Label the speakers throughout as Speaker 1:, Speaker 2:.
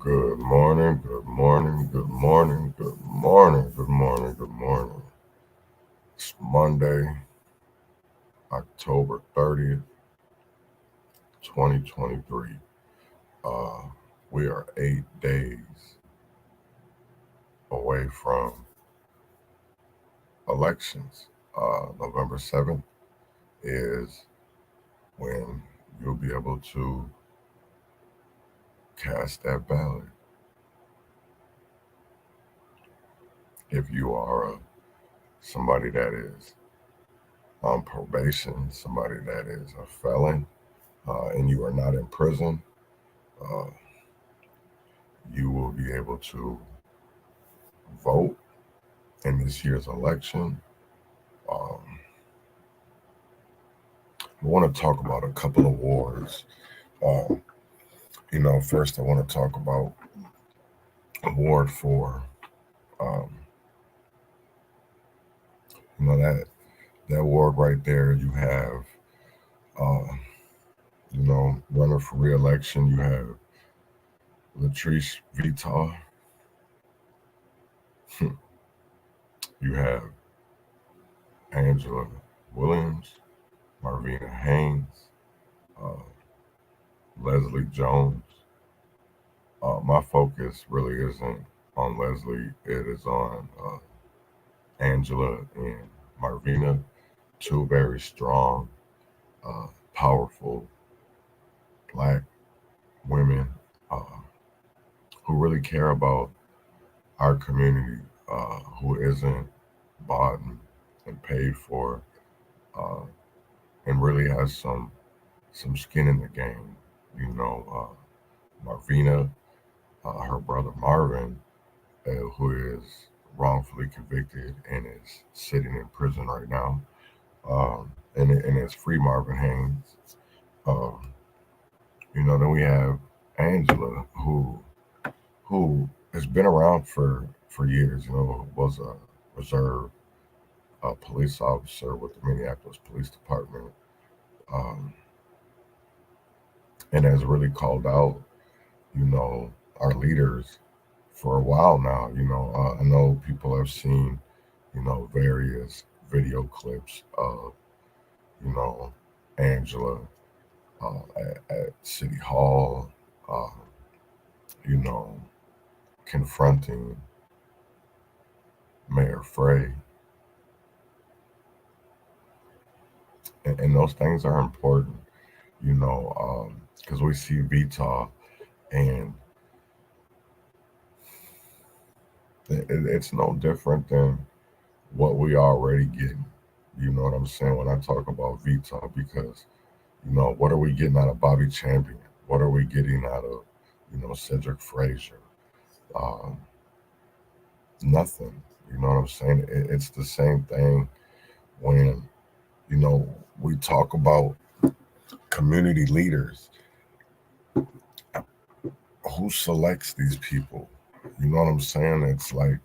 Speaker 1: Good morning, good morning, good morning, good morning, good morning, good morning. It's Monday, October 30th, 2023. Uh, we are 8 days away from elections. November 7th is when you'll be able to cast that ballot. If you are somebody that is on probation, somebody that is a felon, and you are not in prison, uh, you will be able to vote in this year's election. Um, I want to talk about a couple of wars. Uh, First I want to talk about Ward 4. Um, that ward right there. You have, runner for re-election. You have Latrice Vitaw. You have Angela Williams, Marvina Haynes, uh, Leslie Jones. My focus really isn't on Leslie. It is on Angela and Marvina, two very strong, powerful Black women uh, who really care about our community, who isn't bought and paid for, uh, and really has some skin in the game. Marvina, her brother Marvin, who is wrongfully convicted and is sitting in prison right now, and it's free Marvin Haynes. Um, then we have Angela, who has been around for years. Was a reserve police officer with the Minneapolis Police Department, um, and has really called out, our leaders for a while now. I know people have seen, various video clips of, you know, Angela at City Hall, uh, you know, confronting Mayor Frey. And those things are important, because we see VTAW, and it's no different than what we already getting. You know what I'm saying when I talk about VTAW? Because what are we getting out of Bobby Champion? What are we getting out of Cedric Frazier? Um, Nothing. You know what I'm saying? It's the same thing when we talk about community leaders. Who selects these people? You know what I'm saying? It's like,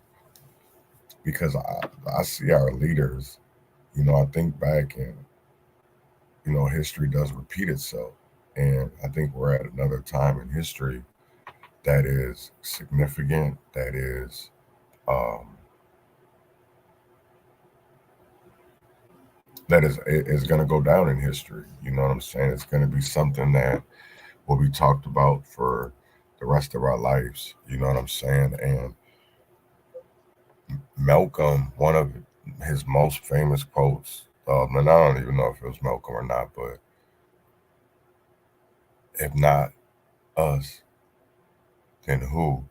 Speaker 1: because I see our leaders. I think back, and history does repeat itself, and I think we're at another time in history that is significant, um, that is going to go down in history. You know what I'm saying? It's going to be something that will be talked about for the rest of our lives. You know what I'm saying? And Malcolm, one of his most famous quotes, and I don't even know if it was Malcolm or not, but if not us, then who?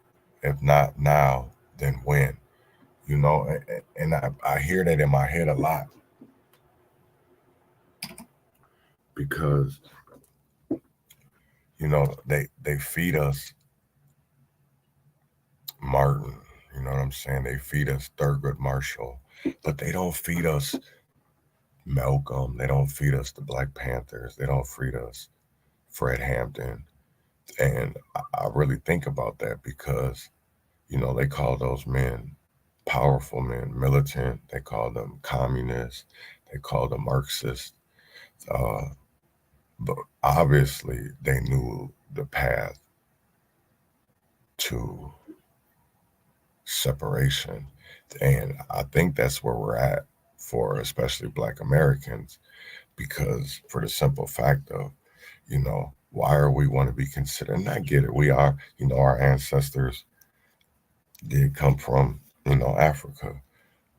Speaker 1: If not now, then when? And I hear that in my head a lot, because they feed us Martin. You know what I'm saying? They feed us Thurgood Marshall, but they don't feed us Malcolm. They don't feed us the Black Panthers. They don't feed us Fred Hampton. And I really think about that, because they call those men powerful men, militant. They call them communists. They call them Marxists. Uh, but obviously, they knew the path to separation. And I think that's where we're at for especially Black Americans, because for the simple fact of, why are we want to be considered? And I get it. We are, our ancestors did come from, Africa.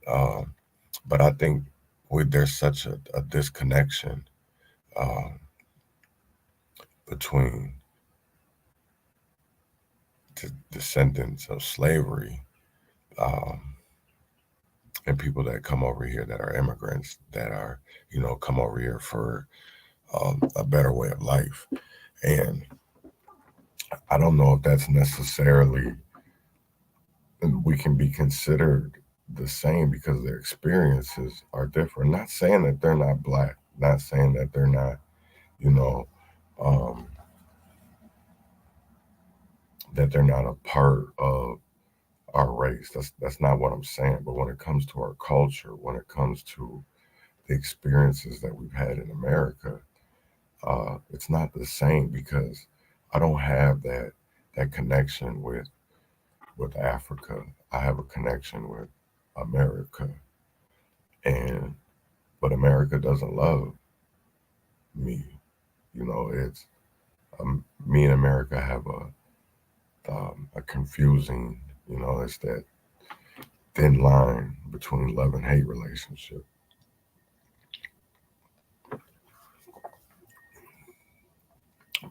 Speaker 1: But I think there's such a disconnection uh, between descendants of slavery and people that come over here that are immigrants that are, come over here for a better way of life. And I don't know if that's necessarily, we can be considered the same because their experiences are different. Not saying that they're not Black, not saying that they're not, um, that they're not a part of our race. That's not what I'm saying. But when it comes to our culture, when it comes to the experiences that we've had in America, it's not the same because I don't have that connection with Africa. I have a connection with America, but America doesn't love me. It's me and America have a confusing, it's that thin line between love and hate relationship.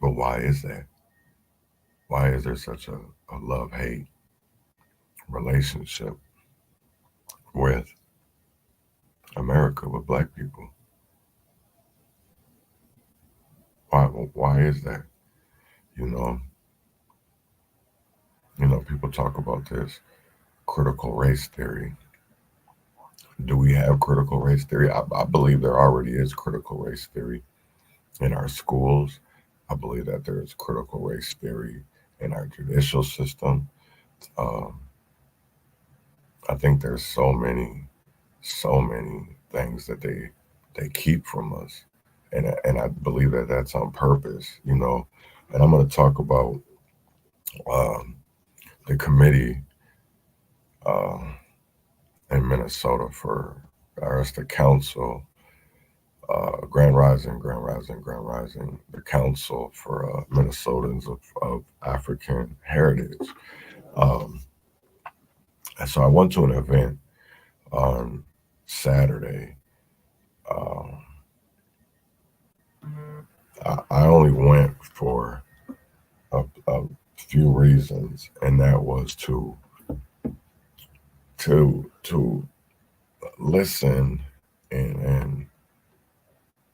Speaker 1: But why is that? Why is there such a love-hate relationship with America, with Black people? Why is that? People talk about this critical race theory. Do we have critical race theory? I believe there already is critical race theory in our schools. I believe that there is critical race theory in our judicial system. I think there's so many things that they keep from us, and I believe that that's on purpose. And I'm going to talk about the committee in Minnesota or it's the council, Grand Rising, the council for Minnesotans of African heritage. And so I went to an event on Saturday. I only went for a few reasons, and that was to listen and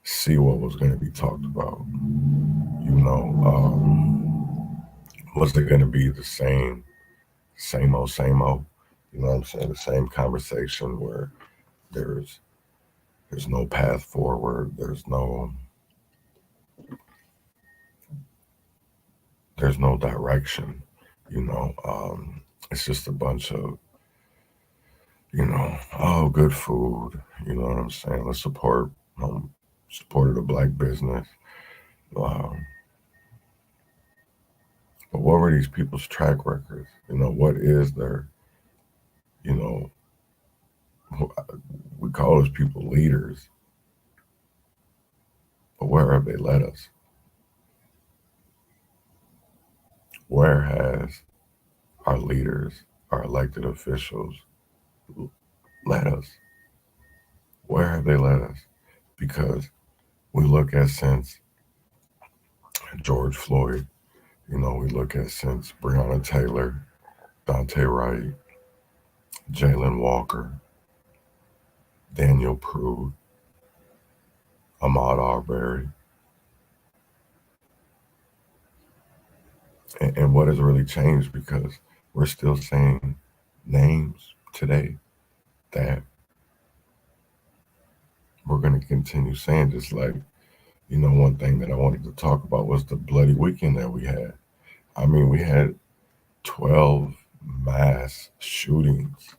Speaker 1: see what was going to be talked about. Was it going to be the same old, same old? You know what I'm saying? The same conversation where there's no path forward. There's no direction. It's just a bunch of, oh, good food. You know what I'm saying? Let's support the Black business. But what were these people's track records? What is their, we call those people leaders, but where have they led us? Where has our leaders, our elected officials led us? Where have they led us? Because we look at since George Floyd, we look at since Breonna Taylor, Dante Wright, Jalen Walker, Daniel Prude, Ahmaud Arbery. And what has really changed, because we're still saying names today that we're going to continue saying. Just like, one thing that I wanted to talk about was the bloody weekend that we had. I mean, we had 12 mass shootings.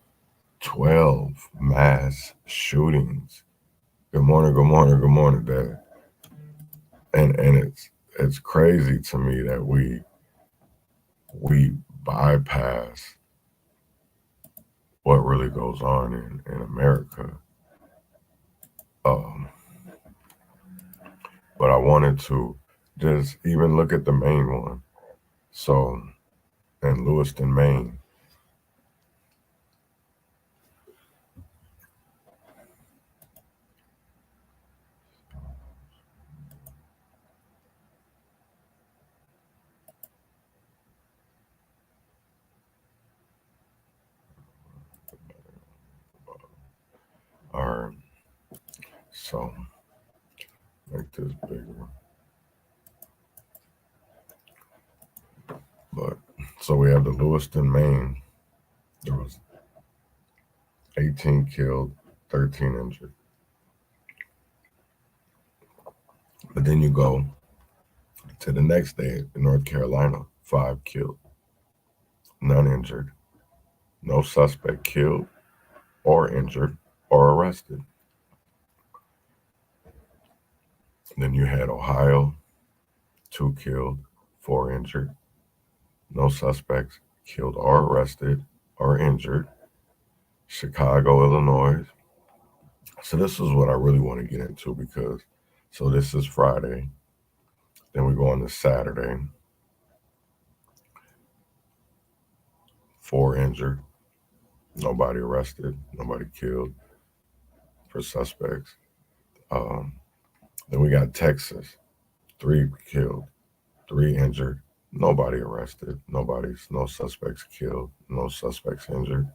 Speaker 1: 12 mass shootings. Good morning, Dad. And it's crazy to me that we bypass what really goes on in America. But I wanted to just even look at the main one. So in Lewiston, Maine, or so make this bigger. But so we have the Lewiston, Maine. There was 18 killed, 13 injured. But then you go to the next day in North Carolina, 5 killed, none injured, no suspect killed or injured or arrested. Then you had Ohio, 2 killed, 4 injured, no suspects killed or arrested or injured. Chicago, Illinois. So this is what I really want to get into because, so this is Friday. Then we go on to Saturday. 4 injured, nobody arrested, nobody killed for suspects. Then we got Texas, 3 killed, 3 injured, nobody arrested, no suspects killed, no suspects injured.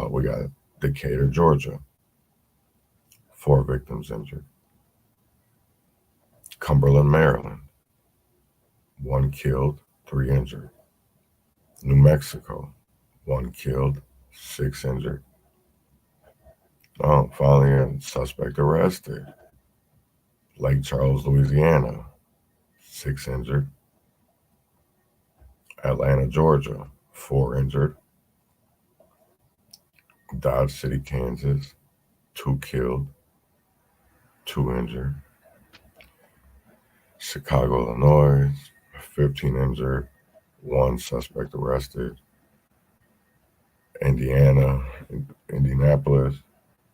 Speaker 1: We got Decatur, Georgia, 4 victims injured. Cumberland, Maryland, 1 killed, 3 injured. New Mexico, 1 killed, 6 injured. Finally, a suspect arrested. Lake Charles, Louisiana, 6 injured. Atlanta, Georgia, 4 injured. Dodge City, Kansas, 2 killed, 2 injured. Chicago, Illinois, 15 injured, 1 suspect arrested. Indianapolis,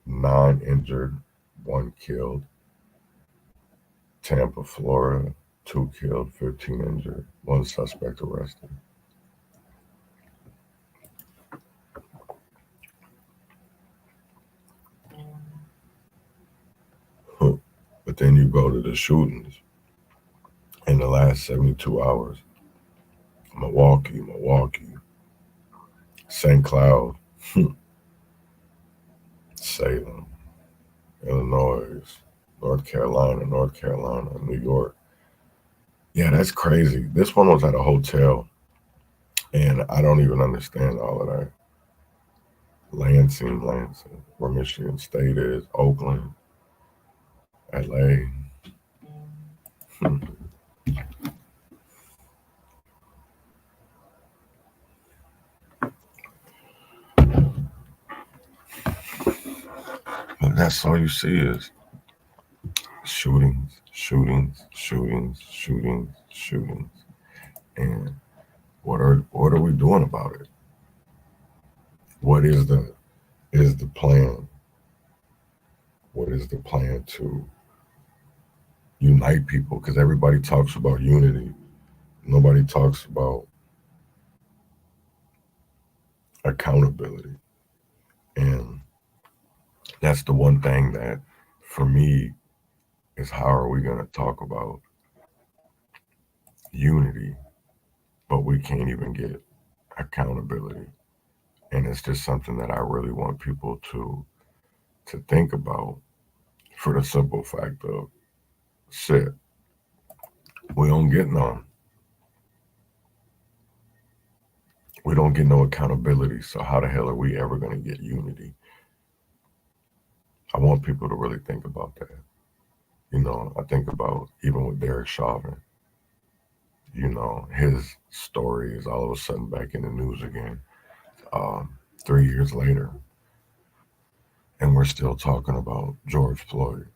Speaker 1: 9 injured, 1 killed. Tampa, Florida, 2 killed, 15 injured, 1 suspect arrested. But then you go to the shootings in the last 72 hours. Milwaukee, St. Cloud, Salem, Illinois, North Carolina, New York. Yeah, that's crazy. This one was at a hotel, and I don't even understand all of that. Lansing, where Michigan State is, Oakland, LA. But that's all you see is shootings. And what are we doing about it? What is the plan? What is the plan to unite people? Because everybody talks about unity. Nobody talks about accountability. And that's the one thing that, for me, is how are we going to talk about unity, but we can't even get accountability. And it's just something that I really want people to think about, for the simple fact of, shit, we don't get none. We don't get no accountability, so how the hell are we ever going to get unity? I want people to really think about that. You know, I think about even with Derek Chauvin, you know, his story is all of a sudden back in the news again, 3 years later. And we're still talking about George Floyd.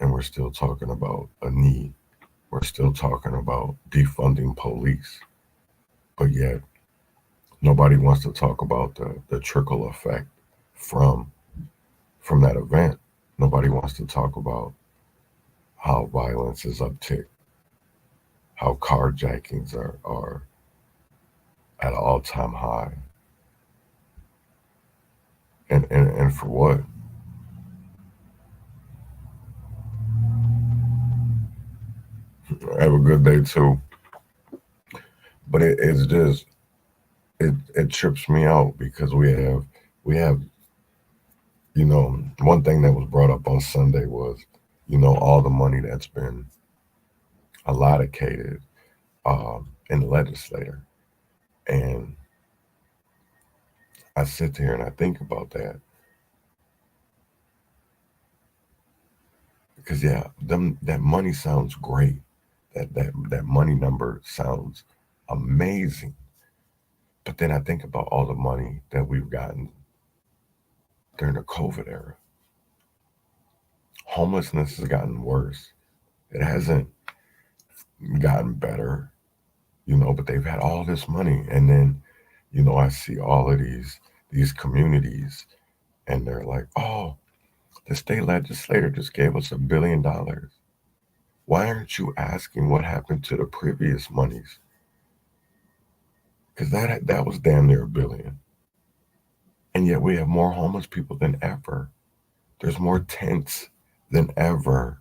Speaker 1: And we're still talking about a knee. We're still talking about defunding police. But yet, Nobody wants to talk about the trickle effect from from that event. Nobody wants to talk about how violence is uptick, how carjackings are at an all-time high. And for what? Have a good day too. But it's just it trips me out because we have one thing that was brought up on Sunday was all the money that's been allocated in the legislature. And I sit there and I think about that because that money sounds great. That money number sounds amazing. But then I think about all the money that we've gotten during the COVID era. Homelessness has gotten worse. It hasn't gotten better, but they've had all this money. And then, I see all of these communities and they're like, oh, the state legislature just gave us $1 billion. Why aren't you asking what happened to the previous monies? Because that was damn near $1 billion. And yet we have more homeless people than ever. There's more tents than ever.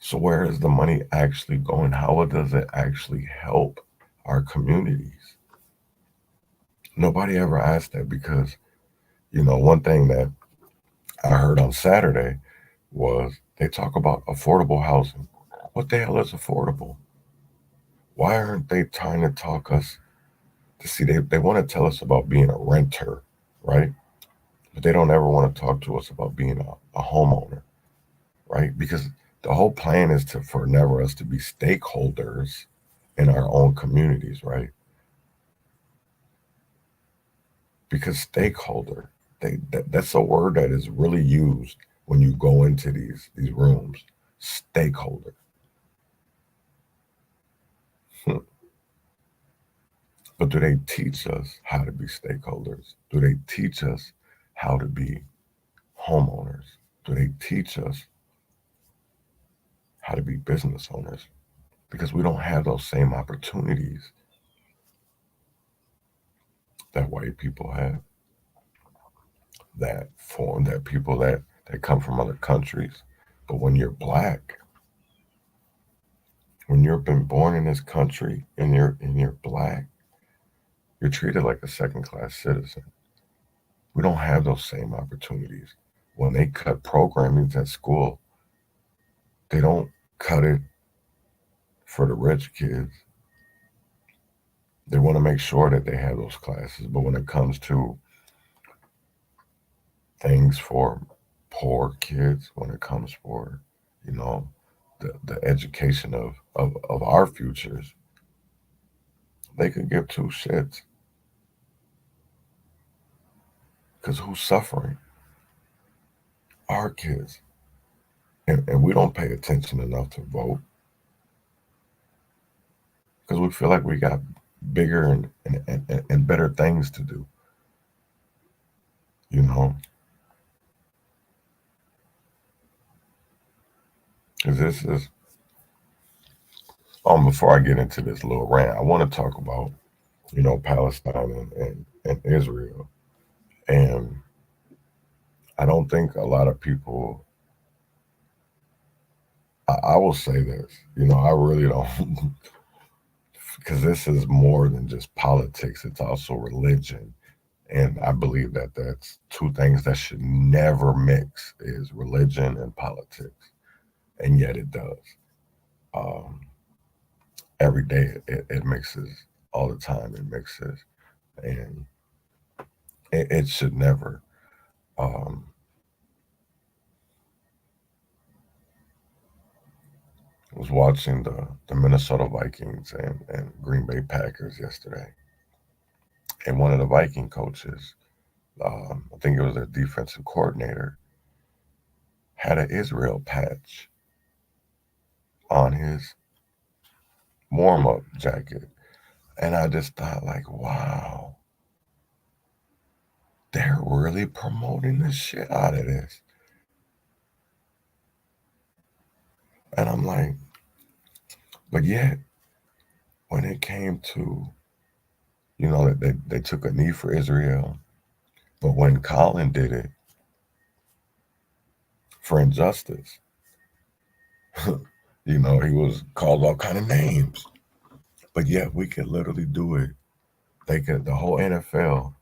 Speaker 1: So where is the money actually going? How does it actually help our communities? Nobody ever asked that because, one thing that I heard on Saturday was they talk about affordable housing. What the hell is affordable? Why aren't they trying to talk us to see they want to tell us about being a renter, right? But they don't ever want to talk to us about being a homeowner, right? Because the whole plan is for never us to be stakeholders in our own communities, right? Because stakeholder, that's a word that is really used when you go into these rooms. Stakeholder. But do they teach us how to be stakeholders? Do they teach us how to be homeowners? Do they teach us how to be business owners? Because we don't have those same opportunities that white people have, that people that come from other countries. But when you're black, when you've been born in this country and you're black, you're treated like a second-class citizen. We don't have those same opportunities. When they cut programming at school, they don't cut it for the rich kids. They want to make sure that they have those classes. But when it comes to things for poor kids, when it comes for, you know, the education of our futures, they could give two shits. Because who's suffering? Our kids. And we don't pay attention enough to vote because we feel like we got bigger and better things to do, you know? Because this is, before I get into this little rant, I want to talk about, Palestine and Israel. And I don't think a lot of people, I will say this, I really don't, because this is more than just politics, it's also religion. And I believe that that's two things that should never mix is religion and politics. And yet it does. Um, every day it mixes all the time. It mixes. And it should never. Um, I was watching the Minnesota Vikings and Green Bay Packers yesterday. And one of the Viking coaches, I think it was their defensive coordinator, had an Israel patch on his warm-up jacket. And I just thought, like, wow, they're really promoting the shit out of this. And I'm like, but yet, when it came to, they took a knee for Israel, but when Colin did it for injustice, he was called all kind of names. But yet we could literally do it. The whole NFL,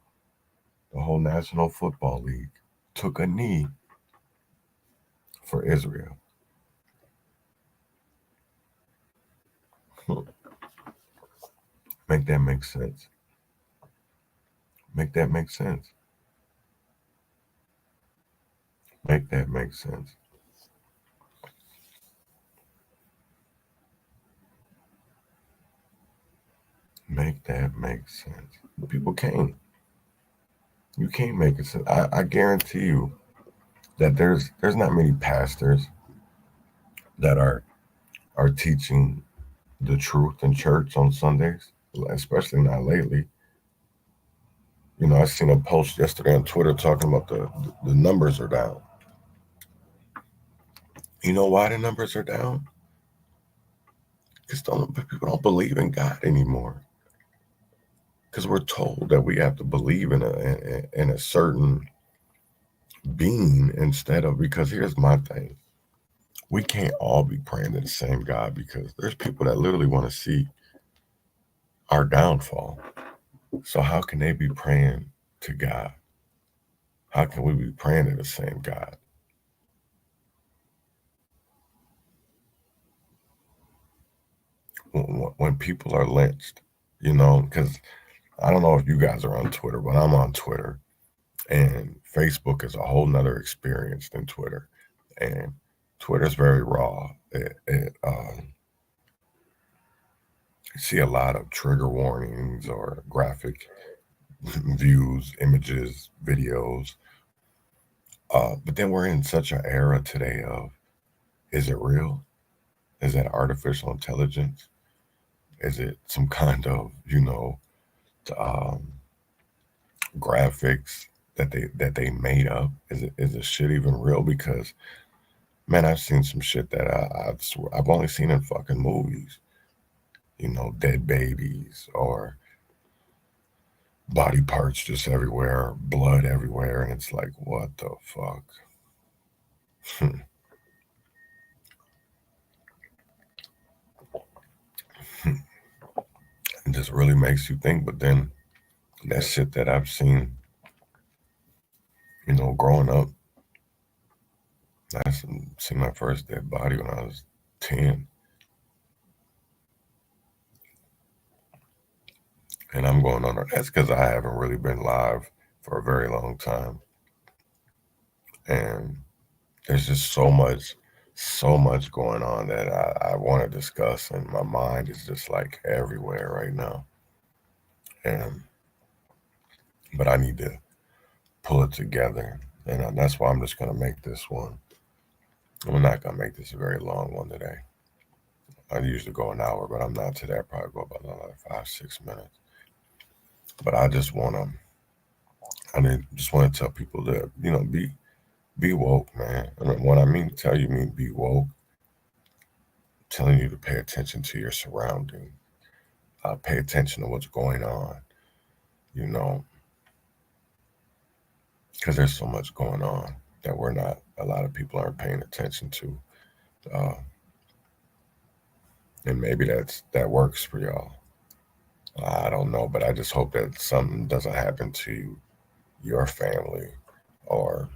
Speaker 1: the whole National Football League took a knee for Israel. Make that make sense. Make that make sense. Make that make sense. Make that make sense. People can't. You can't make it sense. I guarantee you that there's not many pastors that are teaching the truth in church on Sundays, especially not lately. I seen a post yesterday on Twitter talking about the numbers are down. You know why the numbers are down? Because people don't believe in God anymore. Because we're told that we have to believe in a certain being instead of, because here's my thing. We can't all be praying to the same God, because there's people that literally want to see our downfall. So how can they be praying to God? How can we be praying to the same God? When people are lynched, because I don't know if you guys are on Twitter, but I'm on Twitter, and Facebook is a whole nother experience than Twitter. And Twitter's very raw. You see a lot of trigger warnings or graphic views, images, videos. But then we're in such an era today of, is it real? Is that artificial intelligence? Is it some kind of, graphics that they made up? Is the shit even real? Because man, I've seen some shit that I've only seen in fucking movies. Dead babies or body parts just everywhere, blood everywhere, and it's like, what the fuck? It just really makes you think. But then that shit that I've seen, growing up, I seen my first dead body when I was 10. And I'm going on. That's because I haven't really been live for a very long time. And there's just so much going on that I want to discuss. And my mind is just like everywhere right now. But I need to pull it together. And that's why I'm just going to make this one. I'm not going to make this a very long one today. I usually go an hour, but I'm not today. I probably go about another 5-6 minutes. But I just want to tell people that, be woke, man. And when I mean tell you, mean be woke. I'm telling you to pay attention to your surroundings. Pay attention to what's going on, because there's so much going on that a lot of people aren't paying attention to. And maybe that works for y'all. I don't know, but I just hope that something doesn't happen to your family or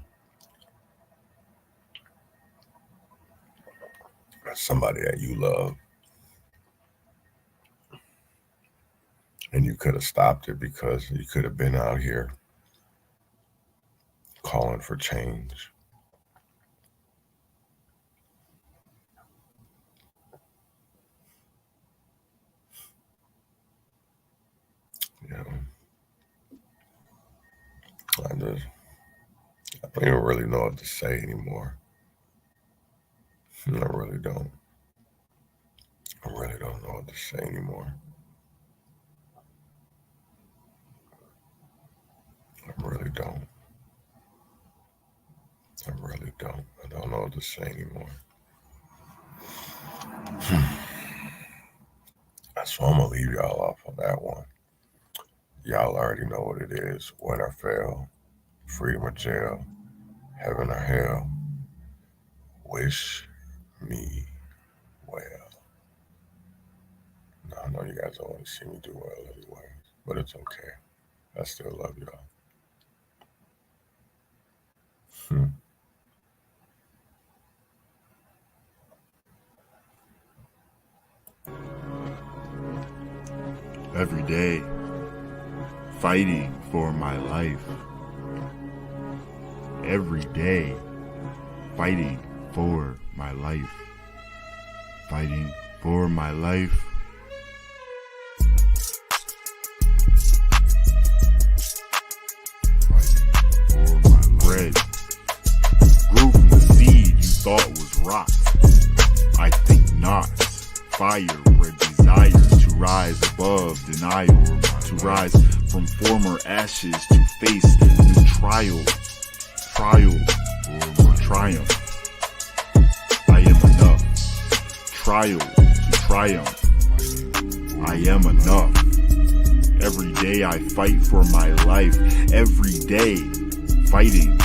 Speaker 1: somebody that you love. And you could have stopped it, because you could have been out here calling for change. I don't even really know what to say anymore. I really don't. I really don't know what to say anymore. really don't. I really don't. I don't know what to say anymore. So I'm going to leave y'all off on that one. Y'all already know what it is. Win or fail, freedom or jail, heaven or hell. Wish me well. Now, I know you guys don't want to see me do well anyway, but it's okay. I still love y'all.
Speaker 2: Every day, fighting for my life. Every day, fighting for my life. Fighting for my life. Fighting for my bread. Grew from the seed you thought was rot. I think not. Fire bred desire to rise above denial, to rise from former ashes to face new trial or triumph. I am enough. Trial to triumph. I am enough. Every day I fight for my life. Every day fighting